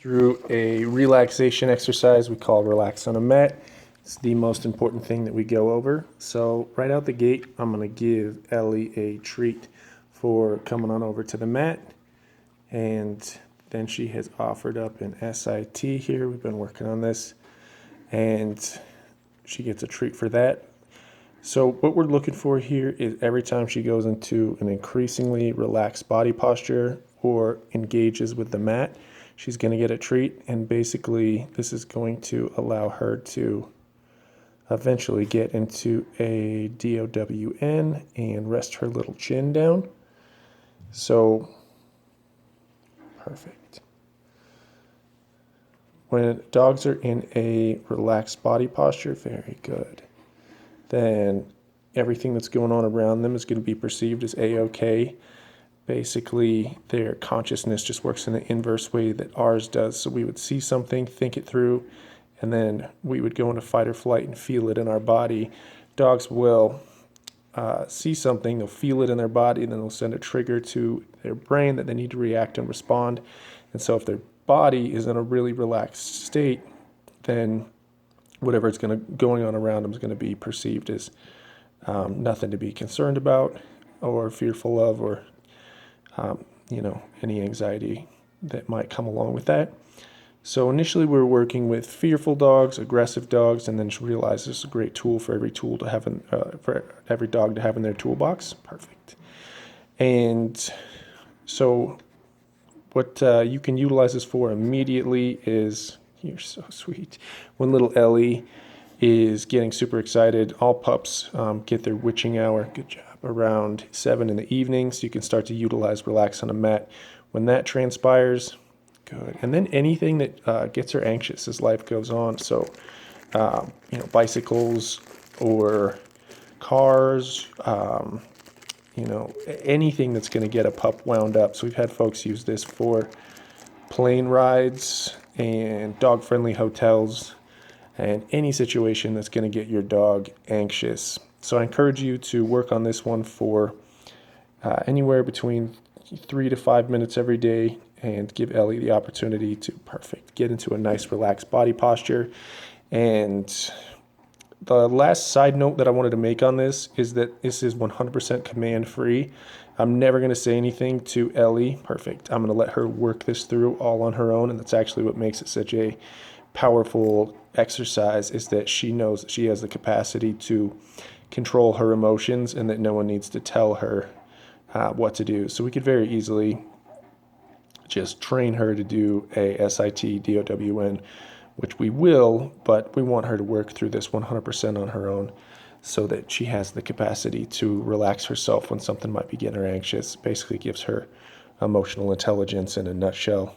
through a relaxation exercise we call relax on a mat. It's the most important thing that we go over. So right out the gate, I'm going to give Ellie a treat for coming on over to the mat. And then she has offered up an SIT here. We've been working on this. And she gets a treat for that. So what we're looking for here is every time she goes into an increasingly relaxed body posture or engages with the mat, she's going to get a treat. And basically, this is going to allow her to eventually get into a DOWN and rest her little chin down. So, perfect. When dogs are in a relaxed body posture, very good, then everything that's going on around them is going to be perceived as A-OK. Basically, their consciousness just works in the inverse way that ours does. So we would see something, think it through, and then we would go into fight or flight and feel it in our body. Dogs will see something, they'll feel it in their body, and then they'll send a trigger to their brain that they need to react and respond. And so if their body is in a really relaxed state, then whatever is going on around them is going to be perceived as nothing to be concerned about or fearful of, or any anxiety that might come along with that. So initially we were working with fearful dogs, aggressive dogs, and then just realized this is a great tool for every tool to have for every dog to have in their toolbox. Perfect. And so what you can utilize this for immediately is, you're so sweet, when little Ellie is getting super excited. All pups get their witching hour, good job, around 7 in the evening, so you can start to utilize relax on a mat. When that transpires, good. And then anything that gets her anxious as life goes on, so bicycles or cars, anything that's going to get a pup wound up. So we've had folks use this for plane rides and dog-friendly hotels and any situation that's going to get your dog anxious. So I encourage you to work on this one for anywhere between 3 to 5 minutes every day, and give Ellie the opportunity to get into a nice relaxed body posture. And the last side note that I wanted to make on this is that this is 100% command free. I'm never going to say anything to Ellie. Perfect. I'm going to let her work this through all on her own, and that's actually what makes it such a powerful exercise, is that she knows that she has the capacity to control her emotions and that no one needs to tell her what to do. So we could very easily just train her to do a SIT, DOWN, which we will, but we want her to work through this 100% on her own so that she has the capacity to relax herself when something might be getting her anxious. Basically gives her emotional intelligence in a nutshell.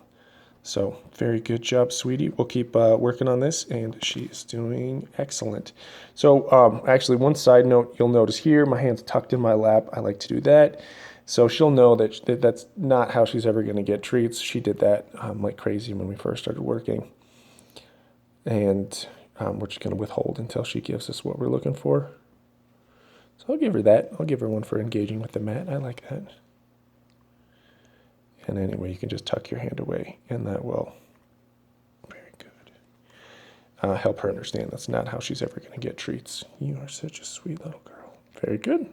So very good job, sweetie. We'll keep working on this, and she's doing excellent. So actually, one side note you'll notice here, my hand's tucked in my lap. I like to do that. So she'll know that that's not how she's ever going to get treats. She did that like crazy when we first started working. And we're just going to withhold until she gives us what we're looking for. So I'll give her that. I'll give her one for engaging with the mat. I like that. And anyway, you can just tuck your hand away, and that will, very good, help her understand that's not how she's ever going to get treats. You are such a sweet little girl. Very good.